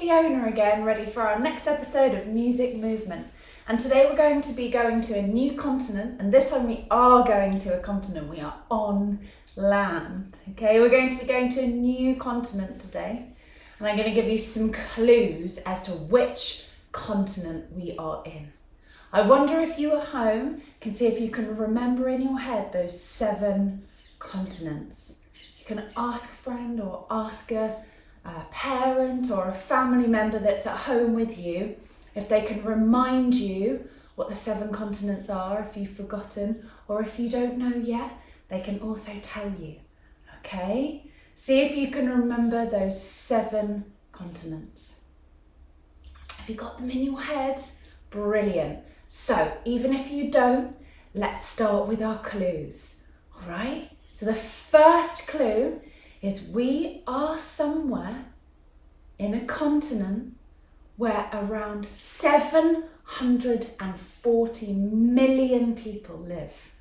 Fiona again, ready for our next episode of Music Movement. And today we're going to be going to a new continent, and this time we are going to a continent. We are on land, okay? We're going to be going to a new continent today, and I'm going to give you some clues as to which continent we are in. I wonder if you at home can see if you can remember in your head those 7 continents. You can ask a friend or ask a parent or a family member that's at home with you if they can remind you what the 7 continents are, if you've forgotten, or if you don't know yet, they can also tell you, okay? See if you can remember those 7 continents. Have you got them in your head? Brilliant. So, even if you don't, let's start with our clues, all right? So the first clue is we are somewhere in a continent where around 740 million people live.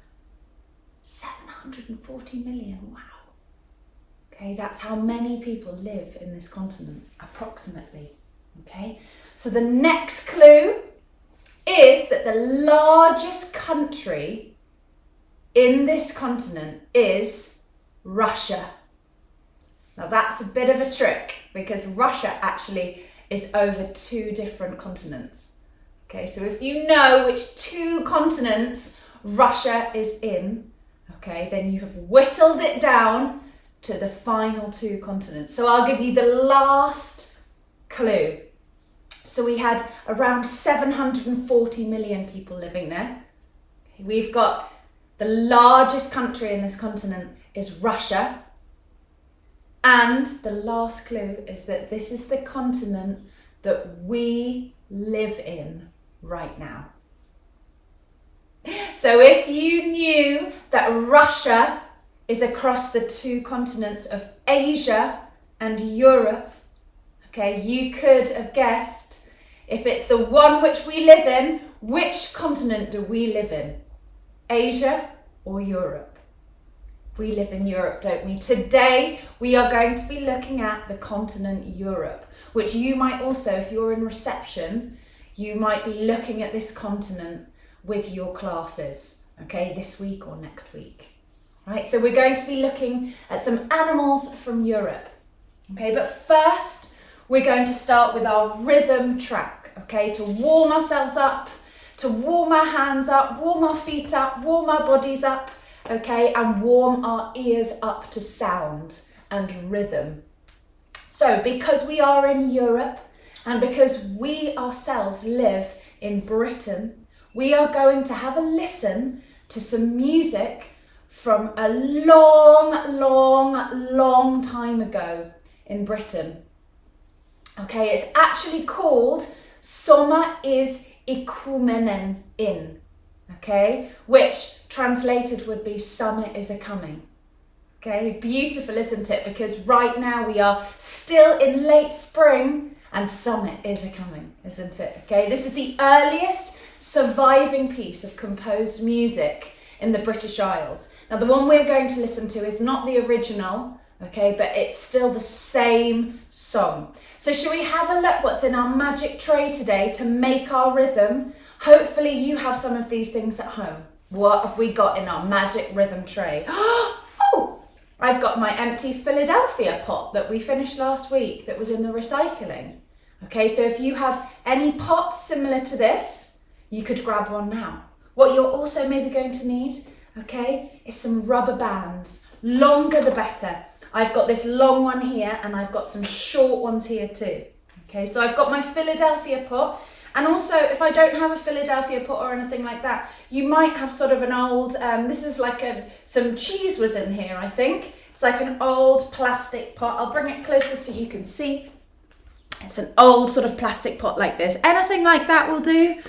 740 million, wow. Okay, that's how many people live in this continent, approximately. Okay, so the next clue is that the largest country in this continent is Russia. Now that's a bit of a trick because Russia actually is over 2 different continents. Okay, so if you know which 2 continents Russia is in, okay, then you have whittled it down to the final 2 continents. So I'll give you the last clue. So we had around 740 million people living there. Okay, we've got the largest country in this continent is Russia. And the last clue is that this is the continent that we live in right now. So if you knew that Russia is across the 2 continents of Asia and Europe, okay, you could have guessed if it's the one which we live in, which continent do we live in? Asia or Europe? We live in Europe, don't we? Today, we are going to be looking at the continent Europe, which you might also, if you're in reception, you might be looking at this continent with your classes, okay, this week or next week. Right, so we're going to be looking at some animals from Europe, okay, but first, we're going to start with our rhythm track, okay, to warm ourselves up, to warm our hands up, warm our feet up, warm our bodies up, okay, and warm our ears up to sound and rhythm. So because we are in Europe and because we ourselves live in Britain, we are going to have a listen to some music from a long time ago in Britain. Okay, it's actually called Summer is Ikumenen in. Okay, which translated would be summer is a-coming. Okay, beautiful, isn't it? Because right now we are still in late spring and summer is a-coming, isn't it? Okay, this is the earliest surviving piece of composed music in the British Isles. Now the one we're going to listen to is not the original, okay, but it's still the same song. So shall we have a look what's in our magic tray today to make our rhythm? Hopefully you have some of these things at home. What have we got in our magic rhythm tray? Oh, I've got my empty Philadelphia pot that we finished last week that was in the recycling. Okay, so if you have any pots similar to this, you could grab one now. What you're also maybe going to need, okay, is some rubber bands. Longer the better. I've got this long one here and I've got some short ones here too. Okay, so I've got my Philadelphia pot. And also, if I don't have a Philadelphia pot or anything like that, you might have sort of an old, this is like some cheese was in here, I think. It's like an old plastic pot. I'll bring it closer so you can see. It's an old sort of plastic pot like this. Anything like that will do.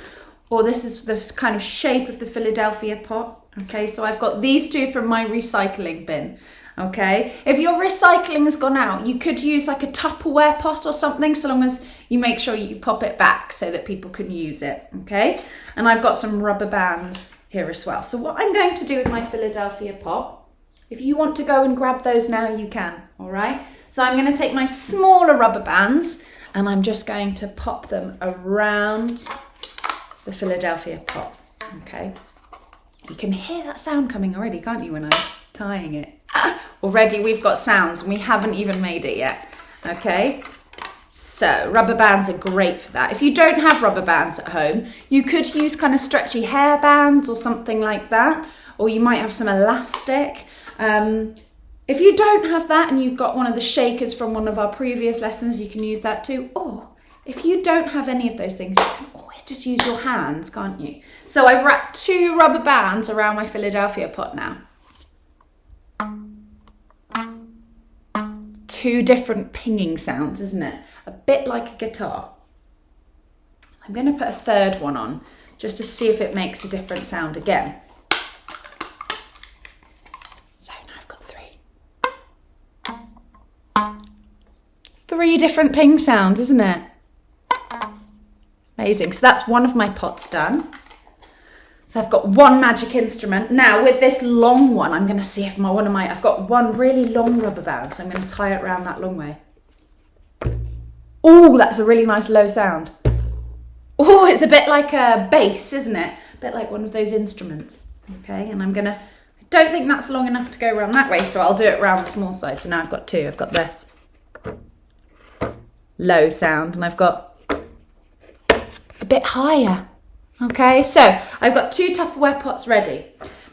Or this is the kind of shape of the Philadelphia pot. Okay, so I've got these 2 from my recycling bin. Okay, if your recycling has gone out, you could use like a Tupperware pot or something, so long as you make sure you pop it back so that people can use it, okay? And I've got some rubber bands here as well. So what I'm going to do with my Philadelphia pot, if you want to go and grab those now, you can, all right? So I'm going to take my smaller rubber bands and I'm just going to pop them around the Philadelphia pot, okay? You can hear that sound coming already, can't you, when I'm tying it? Already we've got sounds and we haven't even made it yet, okay? So rubber bands are great for that. If you don't have rubber bands at home, you could use kind of stretchy hair bands or something like that, or you might have some elastic. If you don't have that and you've got one of the shakers from one of our previous lessons, you can use that too. Or if you don't have any of those things, you can always just use your hands, can't you? So I've wrapped 2 rubber bands around my Philadelphia pot now. 2 different pinging sounds, isn't it? A bit like a guitar. I'm going to put a 3rd one on just to see if it makes a different sound again. So now I've got 3 different ping sounds, isn't it? Amazing. So that's one of my pots done. So I've got 1 magic instrument. Now with this long one, I'm going to see if I've got 1 really long rubber band, so I'm going to tie it around that long way. Oh, that's a really nice low sound. Oh, it's a bit like a bass, isn't it? A bit like one of those instruments. Okay, and I don't think that's long enough to go around that way, so I'll do it around the small side. So now I've got 2. I've got the low sound and I've got a bit higher. Okay, so I've got 2 Tupperware pots ready.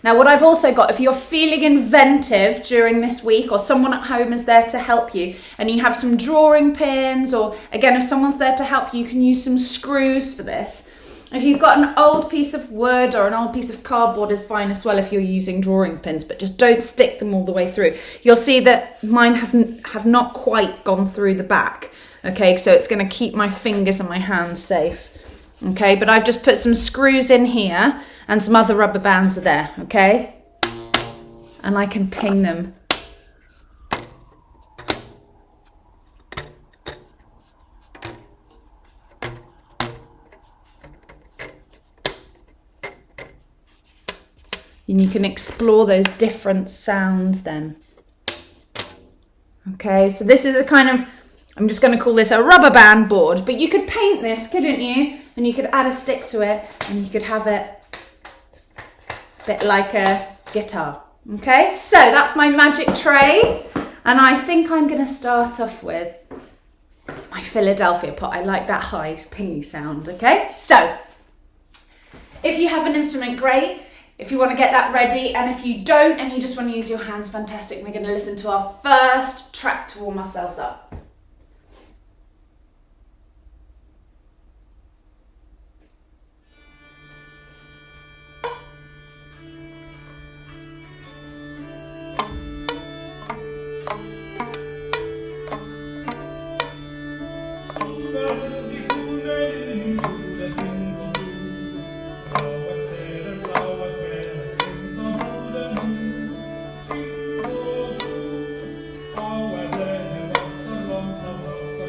Now what I've also got, if you're feeling inventive during this week or someone at home is there to help you and you have some drawing pins, or again, if someone's there to help you, you can use some screws for this. If you've got an old piece of wood or an old piece of cardboard is fine as well if you're using drawing pins, but just don't stick them all the way through. You'll see that mine have not quite gone through the back. Okay, so it's going to keep my fingers and my hands safe. Okay, but I've just put some screws in here and some other rubber bands are there, okay? And I can ping them. And you can explore those different sounds then. Okay, so this is a kind of, I'm just going to call this a rubber band board, but you could paint this, couldn't you? And you could add a stick to it and you could have it a bit like a guitar. Okay, so that's my magic tray. And I think I'm going to start off with my Philadelphia pot. I like that high pingy sound, okay? So, if you have an instrument, great. If you want to get that ready, and if you don't and you just want to use your hands, fantastic. We're going to listen to our first track to warm ourselves up.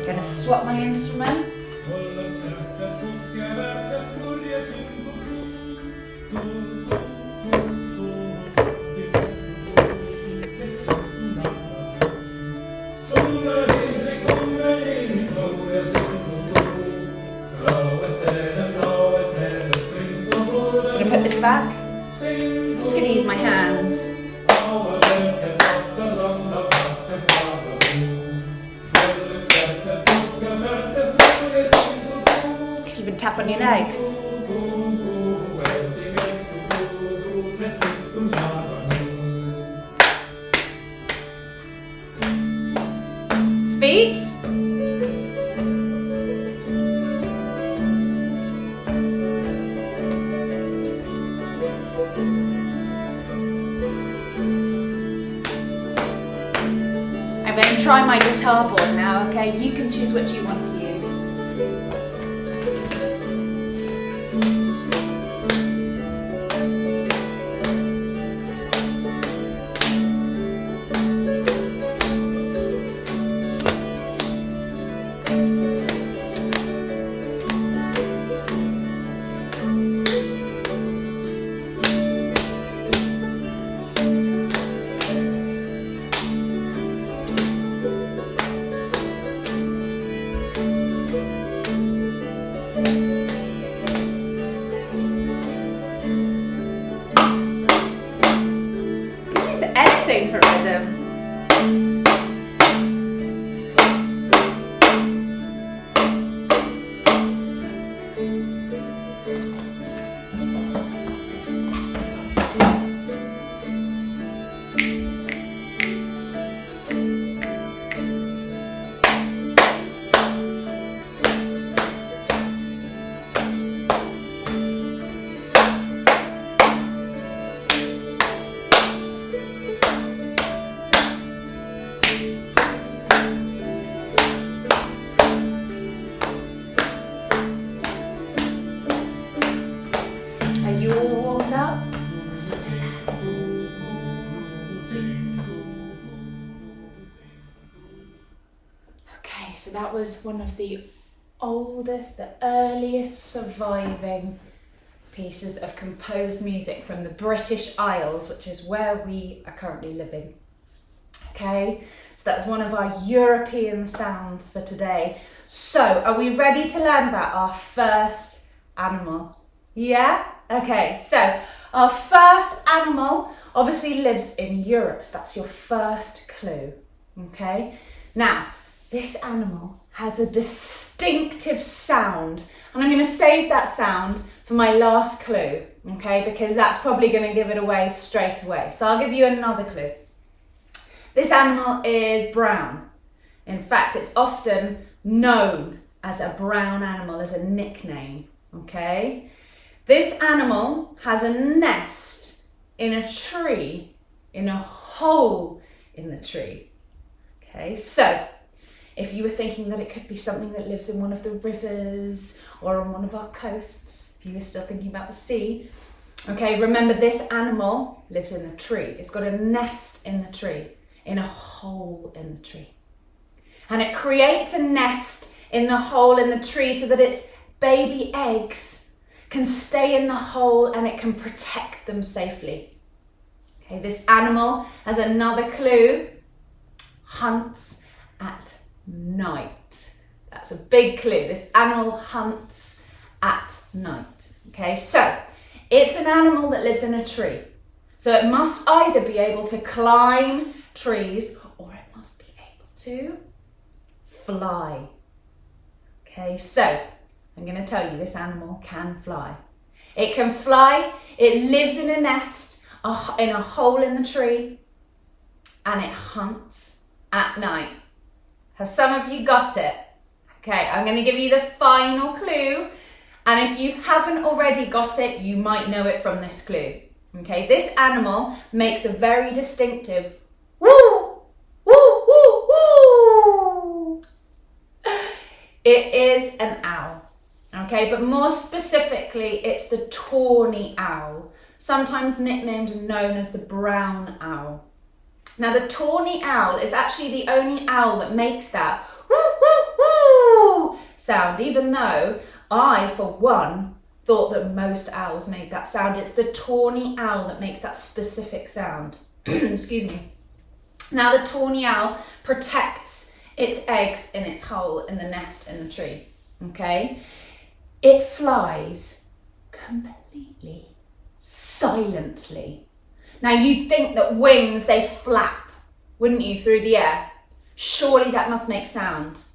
Gonna swap my instrument. Gonna put this back. Just gonna use my hands. Even tap on your legs. Feet. I'm going to try my guitar board now, okay? You can choose what you want to use. that was one of the oldest, the earliest surviving pieces of composed music from the British Isles, which is where we are currently living. Okay, so that's one of our European sounds for today. So, are we ready to learn about our first animal? Yeah? Okay, so our first animal obviously lives in Europe, so that's your first clue. Okay, now this animal has a distinctive sound, and I'm going to save that sound for my last clue, okay, because that's probably going to give it away straight away. So I'll give you another clue. This animal is brown. In fact, it's often known as a brown animal, as a nickname, okay? This animal has a nest in a tree, in a hole in the tree, okay? So, if you were thinking that it could be something that lives in one of the rivers or on one of our coasts, if you were still thinking about the sea, okay, remember this animal lives in the tree. It's got a nest in the tree, in a hole in the tree. And it creates a nest in the hole in the tree so that its baby eggs can stay in the hole and it can protect them safely. Okay, this animal, as another clue, hunts at night. That's a big clue. This animal hunts at night. Okay, so it's an animal that lives in a tree. So it must either be able to climb trees or it must be able to fly. Okay, so I'm going to tell you this animal can fly. It can fly, it lives in a nest, in a hole in the tree, and it hunts at night. Have some of you got it? Okay, I'm going to give you the final clue, and if you haven't already got it, you might know it from this clue. Okay, this animal makes a very distinctive woo, woo, woo, woo. It is an owl. Okay, but more specifically, it's the tawny owl, sometimes nicknamed and known as the brown owl. Now, the tawny owl is actually the only owl that makes that woo, woo, woo sound, even though I, for one, thought that most owls made that sound. It's the tawny owl that makes that specific sound. Excuse me. Now, the tawny owl protects its eggs in its hole in the nest in the tree, okay? It flies completely silently. Now, you'd think that wings, they flap, wouldn't you, through the air? Surely that must make sound.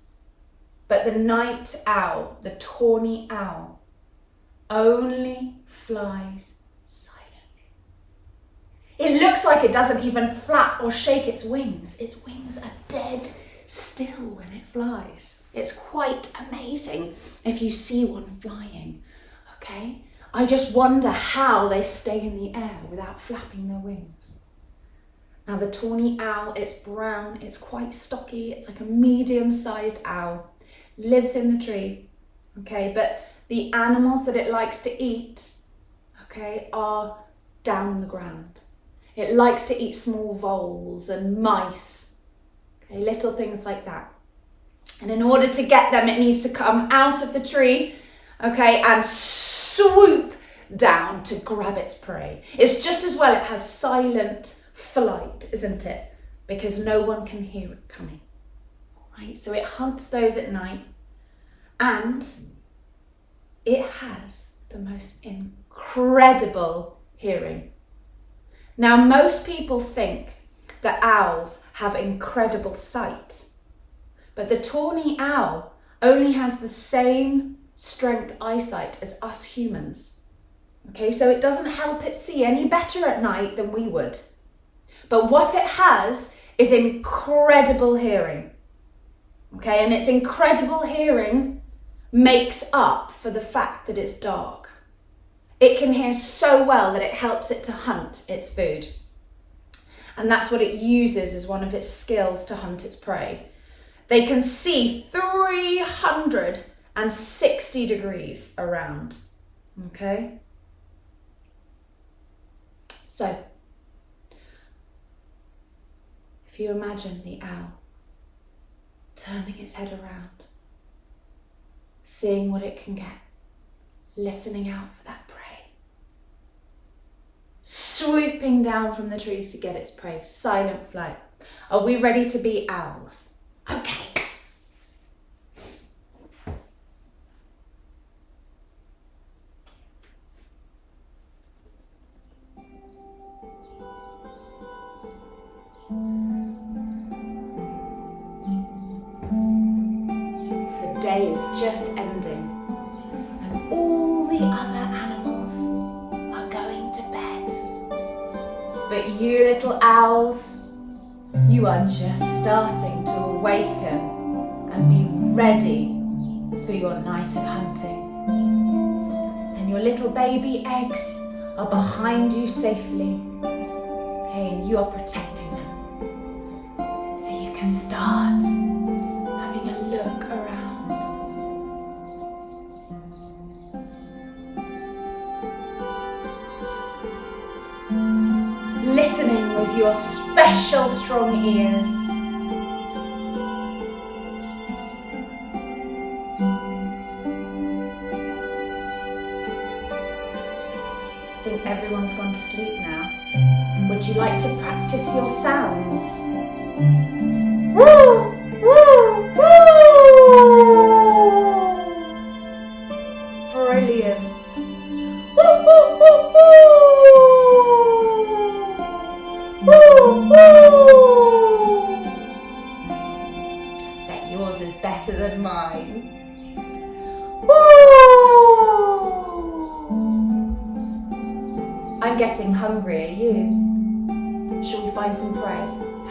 But the night owl, the tawny owl, only flies silently. It looks like it doesn't even flap or shake its wings. Its wings are dead still when it flies. It's quite amazing if you see one flying, okay? I just wonder how they stay in the air without flapping their wings. Now, the tawny owl, it's brown, it's quite stocky, it's like a medium-sized owl, lives in the tree, okay? But the animals that it likes to eat, okay, are down on the ground. It likes to eat small voles and mice, okay, little things like that. And in order to get them, it needs to come out of the tree, okay, and swoop down to grab its prey. It's just as well it has silent flight, isn't it? Because no one can hear it coming. Right? So it hunts those at night, and it has the most incredible hearing. Now, most people think that owls have incredible sight, but the tawny owl only has the same strength eyesight as us humans. Okay, so it doesn't help it see any better at night than we would. But what it has is incredible hearing. Okay, and its incredible hearing makes up for the fact that it's dark. It can hear so well that it helps it to hunt its food. And that's what it uses as one of its skills to hunt its prey. They can see 360 degrees around, okay? So, if you imagine the owl, turning its head around, seeing what it can get, listening out for that prey, swooping down from the trees to get its prey, silent flight. Are we ready to be owls? Okay. The day is just ending and all the other animals are going to bed. But you little owls, you are just starting to awaken and be ready for your night of hunting. And your little baby eggs are behind you safely, okay, and you are protecting them. So you can start having a look around. Listening with your special strong ears. I think everyone's gone to sleep now. Would you like to practice your sounds? Woo! Woo! Woo! Brilliant. Woo! Woo! Woo! Woo! Woo! Woo! Bet yours is better than mine. Woo! I'm getting hungry, are you? Shall we find some prey?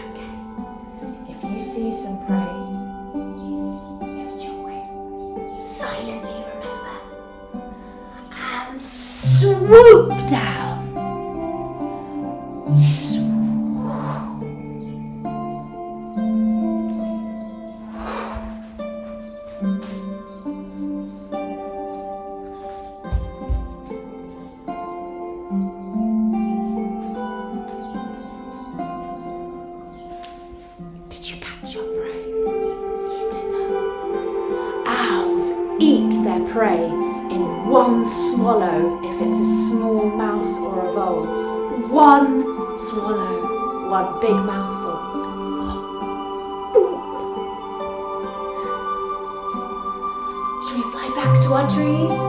Okay. If you see some prey, lift your wings, silently remember, and swoop down. Did you catch your prey? You did. Owls eat their prey in one swallow if it's a small mouse or a vole. One swallow, one big mouthful. Shall we fly back to our trees?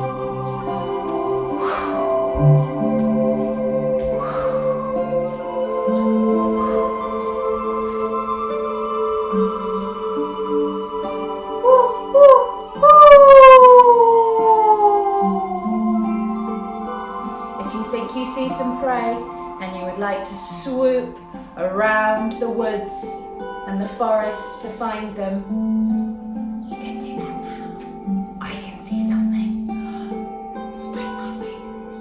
If you think you see some prey and you would like to swoop around the woods and the forest to find them, you can do that now. I can see something. Spread my wings.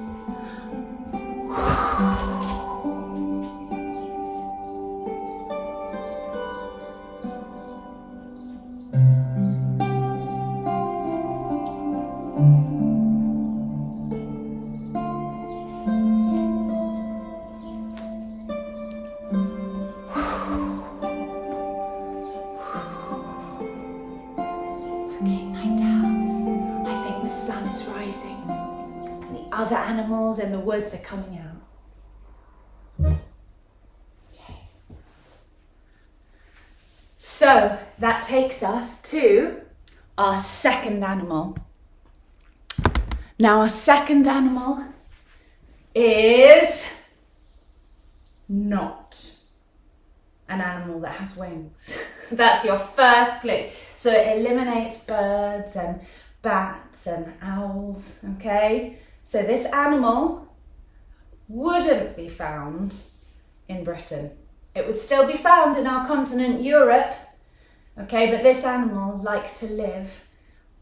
Okay, night owls. I think the sun is rising. The other animals in the woods are coming out. Okay. So that takes us to our second animal. Now our second animal is not an animal that has wings. That's your first clue. So it eliminates birds and bats and owls, okay? So this animal wouldn't be found in Britain. It would still be found in our continent, Europe, okay? But this animal likes to live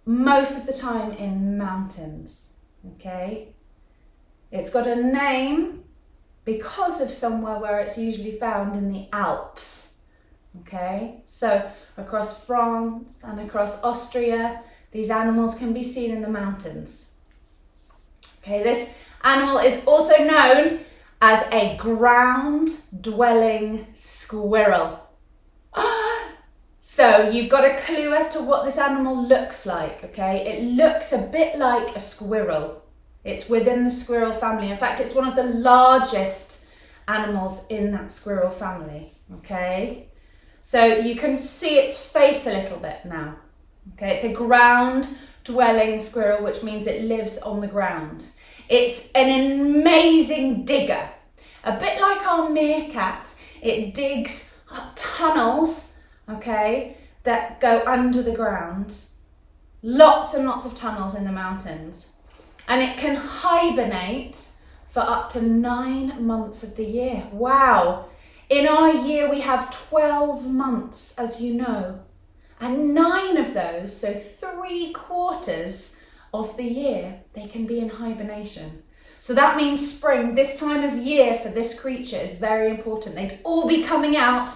most of the time in mountains, okay? It's got a name because of somewhere where it's usually found in the Alps, okay? So across France and across Austria, these animals can be seen in the mountains. Okay, this animal is also known as a ground-dwelling squirrel. So you've got a clue as to what this animal looks like, okay? It looks a bit like a squirrel. It's within the squirrel family. In fact, it's one of the largest animals in that squirrel family, okay? So you can see its face a little bit now, okay? It's a ground-dwelling squirrel, which means it lives on the ground. It's an amazing digger. A bit like our meerkats, it digs up tunnels, okay, that go under the ground. Lots and lots of tunnels in the mountains. And it can hibernate for up to 9 months of the year. Wow. In our year, we have 12 months, as you know. And 9 of those, so 3/4 of the year, they can be in hibernation. So that means spring, this time of year for this creature is very important. They'd all be coming out,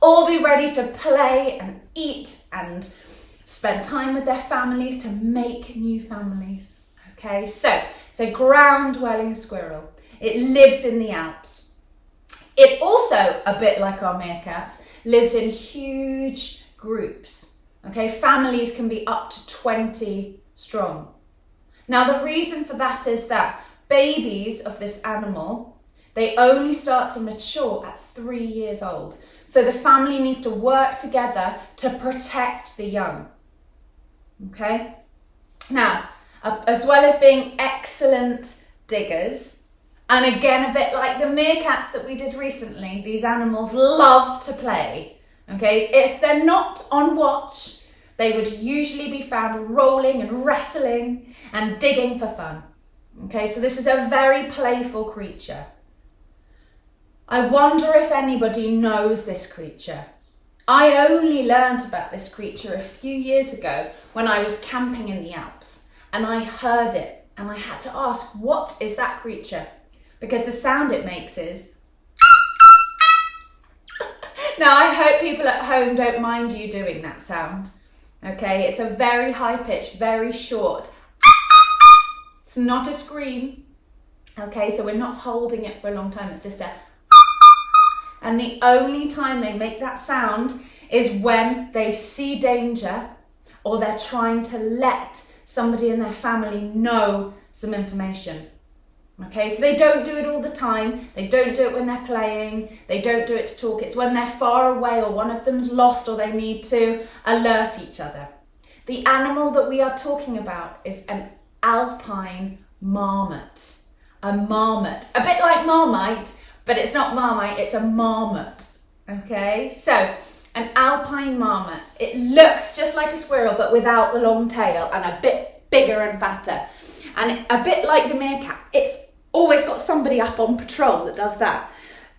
all be ready to play and eat and spend time with their families to make new families. Okay, so it's a ground-dwelling squirrel. It lives in the Alps. It also, a bit like our meerkats, lives in huge groups. Okay, families can be up to 20 strong. Now, the reason for that is that babies of this animal, they only start to mature at 3 years old. So the family needs to work together to protect the young. Okay? Now, as well as being excellent diggers, and again, a bit like the meerkats that we did recently, these animals love to play. Okay? If they're not on watch, they would usually be found rolling and wrestling and digging for fun. Okay, so this is a very playful creature. I wonder if anybody knows this creature. I only learned about this creature a few years ago when I was camping in the Alps, and I heard it and I had to ask, what is that creature? Because the sound it makes is... Now, I hope people at home don't mind you doing that sound. Okay, it's a very high pitch, very short. It's not a scream. Okay, so we're not holding it for a long time. It's just a... And the only time they make that sound is when they see danger or they're trying to let somebody in their family know some information. Okay, so they don't do it all the time. They don't do it when they're playing. They don't do it to talk. It's when they're far away or one of them's lost or they need to alert each other. The animal that we are talking about is an alpine marmot. A marmot. A bit like Marmite, but it's not Marmite, it's a marmot. Okay, so an alpine marmot. It looks just like a squirrel, but without the long tail and a bit bigger and fatter. And a bit like the meerkat, it's always got somebody up on patrol that does that.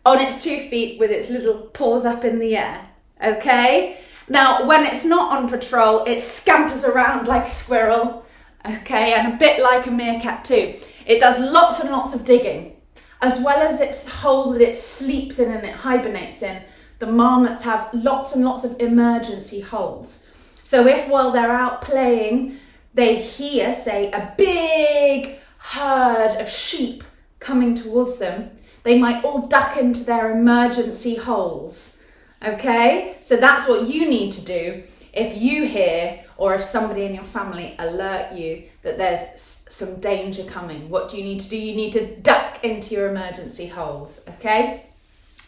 On its 2 feet with its little paws up in the air. Okay? Now, when it's not on patrol, it scampers around like a squirrel. Okay? And a bit like a meerkat too. It does lots and lots of digging. As well as its hole that it sleeps in and it hibernates in, the marmots have lots and lots of emergency holes. So if while they're out playing, they hear, say, a big herd of sheep coming towards them, they might all duck into their emergency holes. Okay? So that's what you need to do if you hear or if somebody in your family alert you that there's some danger coming. What do you need to do? You need to duck into your emergency holes. Okay?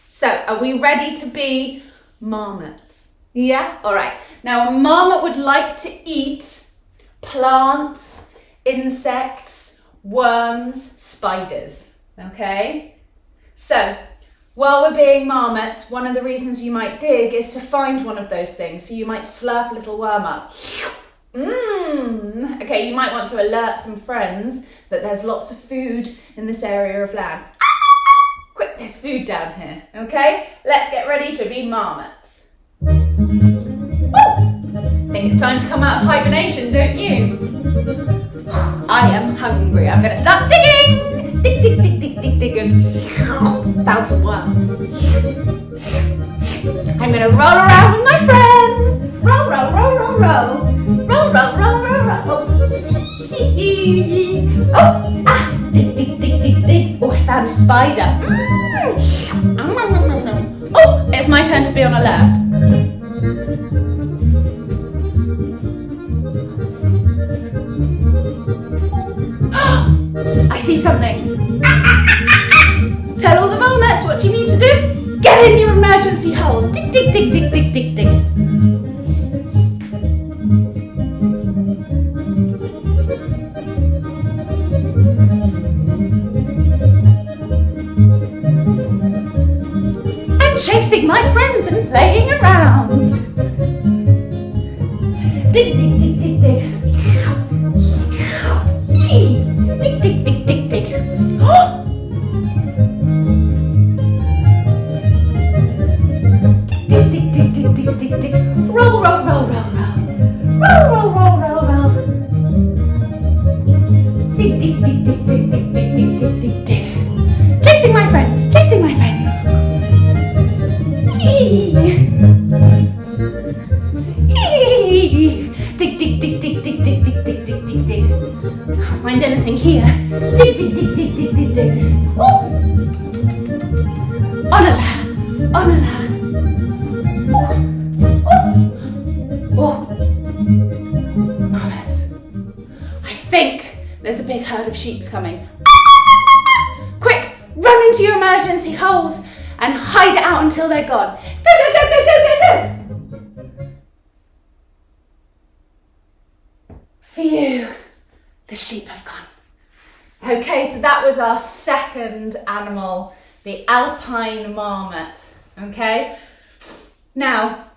So are we ready to be marmots? Yeah? All right. Now a marmot would like to eat plants, insects, worms, spiders, okay? So, while we're being marmots, one of the reasons you might dig is to find one of those things. So you might slurp a little worm up. Okay, you might want to alert some friends that there's lots of food in this area of land. Quick, there's food down here, okay? Let's get ready to be marmots. Think it's time to come out of hibernation, don't you? I am hungry. I'm going to start digging. Dig, dig, dig, dig, dig, dig, and found some worms. I'm going to roll around with my friends. Roll, roll, roll, roll, roll. Roll, roll, roll, roll, roll. Dig, dig, dig, dig, dig. Oh, I found a spider. Oh, it's my turn to be on alert. see something. Tell all the marmots what you need to do. Get in your emergency holes. Dig, dig, dig, dig, dig, dig, dig. I'm chasing my friends and playing around. Dig, dig, dig, dig, dig. Dig, dig, dig, dig, dig. Dig, dig, dig, dig, dig, dig, dig. Roll, roll, roll, roll, roll. Roll, roll, roll, roll, roll. Dig, dig, dig, dig, dig, dig, dig, dig, dig, dig, dig. Chasing my friends, chasing my friends. Dig, dig, dig, dig, dig, dig, dig, dig, dig, dig, dig. Can't find anything here. Dig, dig, dig, dig, dig, dig, dig, dig. Oh! Onala, onala. Oh! Mamas, I think there's a big herd of sheep coming. Quick, run into your emergency holes and hide it out until they're gone. Go, go, go, go, go, go, go! Phew, the sheep have gone. Okay, so that was our second animal, the alpine marmot, okay? Now,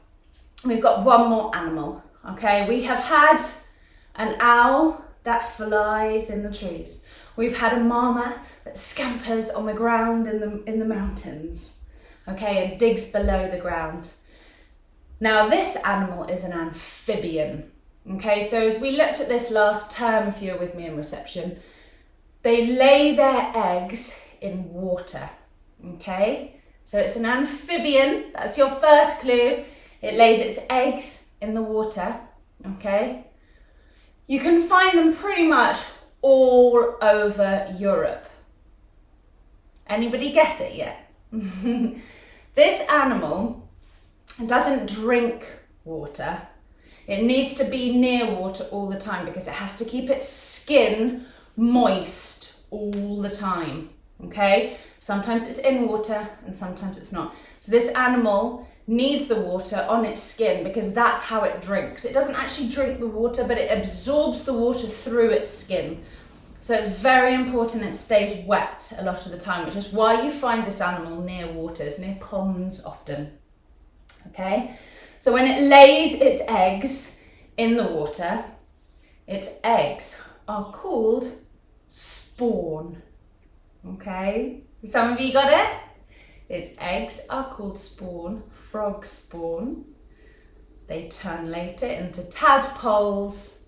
we've got one more animal, okay? We have had an owl that flies in the trees. We've had a marmot that scampers on the ground in the mountains, okay, and digs below the ground. Now, this animal is an amphibian. Okay, so as we looked at this last term, if you were with me in reception, they lay their eggs in water, okay? So it's an amphibian, that's your first clue. It lays its eggs in the water, okay? You can find them pretty much all over Europe. Anybody guess it yet? This animal doesn't drink water. It needs to be near water all the time because it has to keep its skin moist all the time, okay? Sometimes it's in water and sometimes it's not. So this animal needs the water on its skin because that's how it drinks. It doesn't actually drink the water, but it absorbs the water through its skin. So it's very important it stays wet a lot of the time, which is why you find this animal near waters, near ponds often, okay? So when it lays its eggs in the water, its eggs are called spawn, okay? Some of you got it? Its eggs are called spawn, frog spawn. They turn later into tadpoles,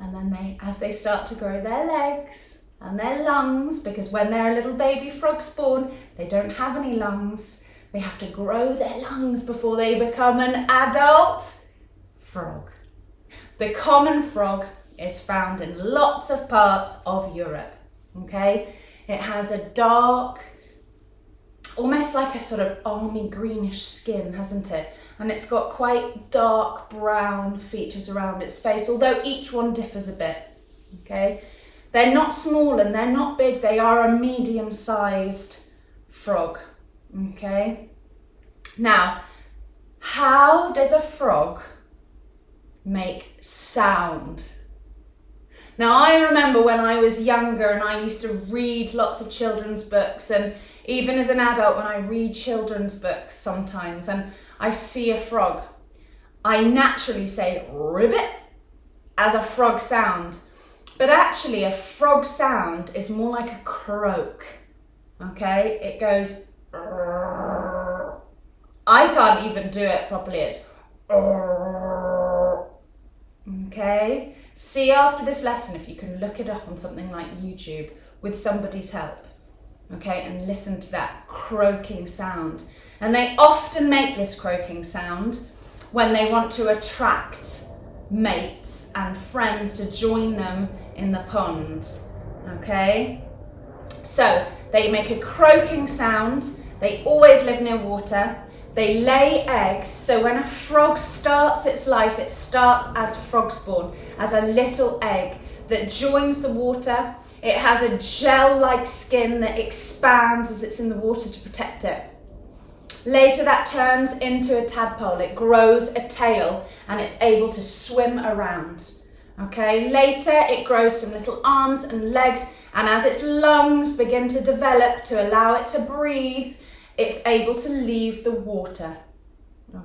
and then as they start to grow their legs and their lungs, because when they're a little baby frog spawn, they don't have any lungs. They have to grow their lungs before they become an adult frog. The common frog is found in lots of parts of Europe, okay? It has a dark, almost like a sort of army greenish skin, hasn't it? And it's got quite dark brown features around its face, although each one differs a bit, okay? They're not small and they're not big, they are a medium-sized frog. Okay, now, how does a frog make sound? Now, I remember when I was younger and I used to read lots of children's books, and even as an adult when I read children's books sometimes and I see a frog, I naturally say ribbit as a frog sound, but actually a frog sound is more like a croak, okay? It goes, I can't even do it properly. It's okay. See after this lesson if you can look it up on something like YouTube with somebody's help, okay, and listen to that croaking sound. And they often make this croaking sound when they want to attract mates and friends to join them in the pond, okay? So they make a croaking sound. They always live near water. They lay eggs. So when a frog starts its life, it starts as frog spawn, as a little egg that joins the water. It has a gel-like skin that expands as it's in the water to protect it. Later that turns into a tadpole. It grows a tail and it's able to swim around. Okay, later it grows some little arms and legs, and as its lungs begin to develop to allow it to breathe, it's able to leave the water.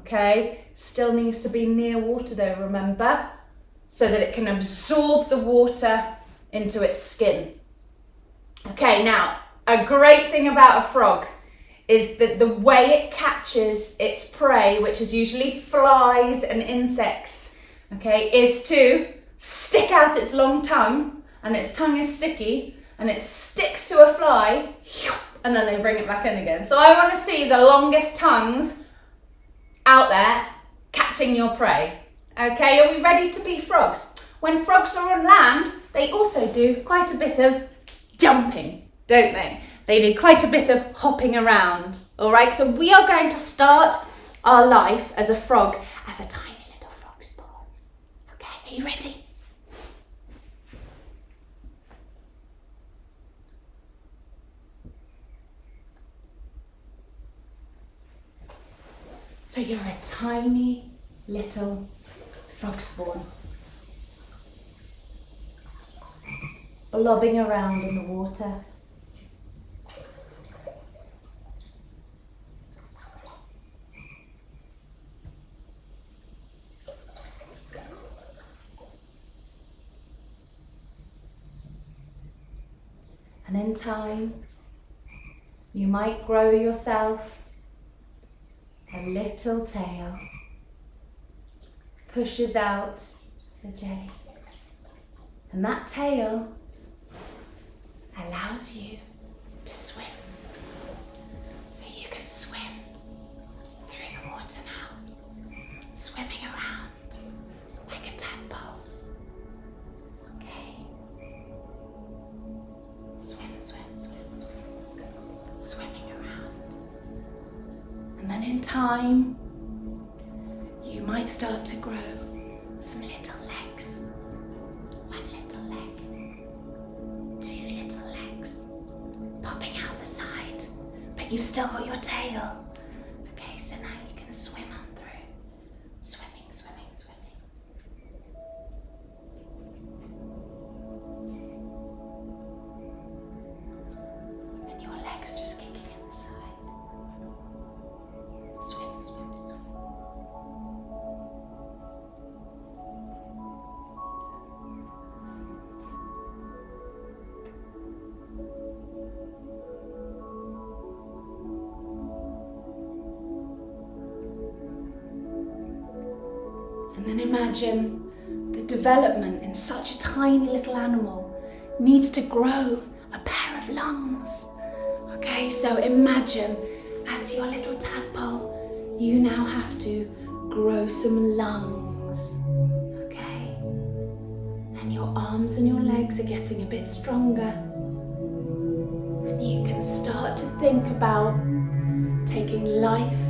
Okay, still needs to be near water though, remember, so that it can absorb the water into its skin. Okay, now a great thing about a frog is that the way it catches its prey, which is usually flies and insects, okay, is to stick out its long tongue, and its tongue is sticky, and it sticks to a fly, and then they bring it back in again. So I want to see the longest tongues out there catching your prey. Okay, are we ready to be frogs? When frogs are on land, they also do quite a bit of jumping, don't they? They do quite a bit of hopping around. All right, so we are going to start our life as a frog, as a tiny little frog spawn. Okay, are you ready? So you're a tiny little frog spawn, blobbing around in the water. And in time, you might grow yourself a little tail, pushes out the jelly, and that tail allows you to swim. So you can swim through the water now, swimming around like a tadpole. Okay. Swim, swim, swim. Swimming around. And then in time, you might start to grow some little legs. One little leg, two little legs, popping out the side, but you've still got your tail. Okay, so now you can swim on through. Swimming, swimming, swimming. And your legs just kicking at the side. Swim, swim, swim. And then imagine the development in such a tiny little animal needs to grow a pair of lungs. Okay, so imagine as your little tadpole, you now have to grow some lungs. Okay, and your arms and your legs are getting a bit stronger. And you can start to think about taking life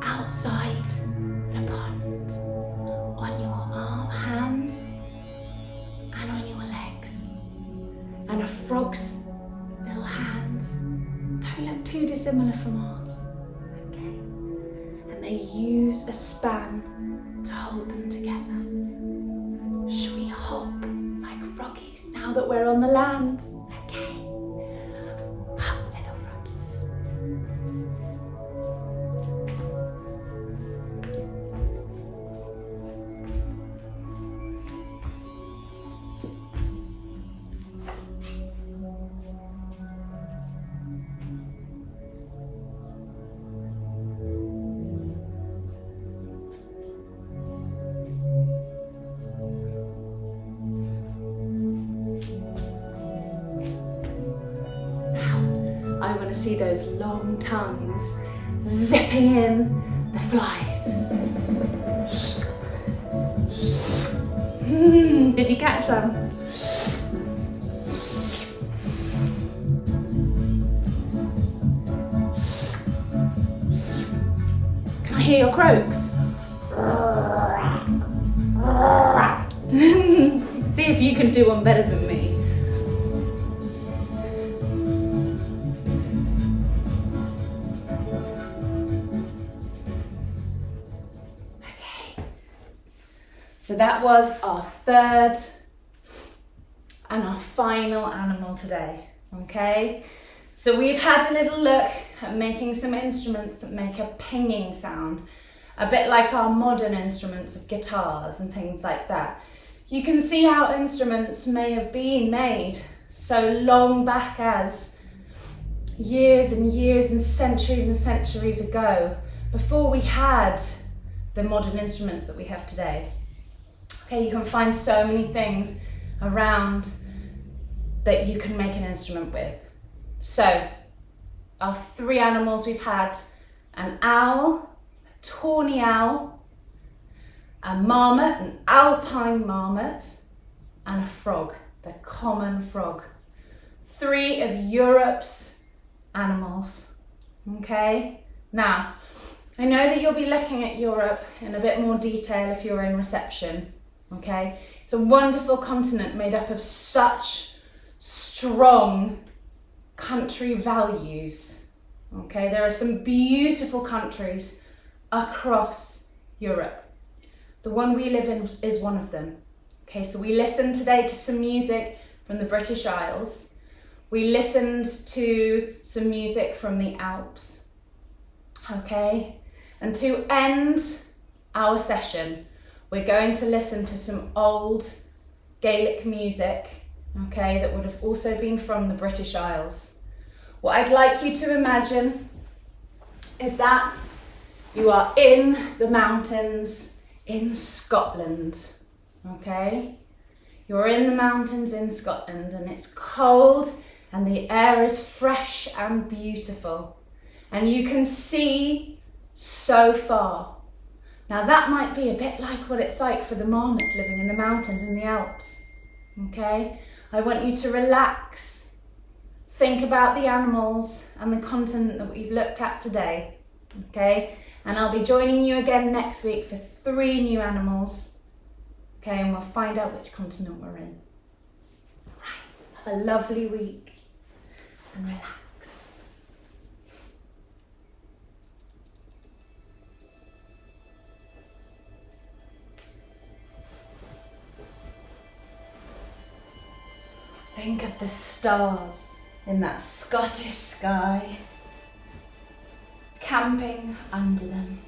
outside the pond. On your hands and on your legs. And a frog's little hands don't look too dissimilar from ours. Okay? And they use a span to hold them together. Should we hop like froggies now that we're on the land? Okay. Hop, little froggies. I want to see those long tongues zipping in the flies. Did you catch them? Can I hear your croaks? See if you can do one better than me. Okay. So that was our third and our final animal today, okay? So we've had a little look at making some instruments that make a pinging sound, a bit like our modern instruments of guitars and things like that. You can see how instruments may have been made so long back as years and years and centuries ago, before we had the modern instruments that we have today. Okay, you can find so many things around that you can make an instrument with. So, our three animals we've had: an owl, a tawny owl, a marmot, an alpine marmot, and a frog, the common frog. Three of Europe's animals, okay? Now, I know that you'll be looking at Europe in a bit more detail if you're in reception, okay? It's a wonderful continent made up of such strong country values, okay? There are some beautiful countries across Europe. The one we live in is one of them, okay? So we listened today to some music from the British Isles. We listened to some music from the Alps, okay? And to end our session, we're going to listen to some old Gaelic music, okay, that would have also been from the British Isles. What I'd like you to imagine is that you are in the mountains in Scotland, okay? You're in the mountains in Scotland and it's cold and the air is fresh and beautiful and you can see so far. Now that might be a bit like what it's like for the marmots living in the mountains in the Alps, okay? I want you to relax, think about the animals and the continent that we've looked at today, okay? And I'll be joining you again next week for 3 new animals, okay? And we'll find out which continent we're in. Right, have a lovely week and relax. Think of the stars in that Scottish sky, camping under them.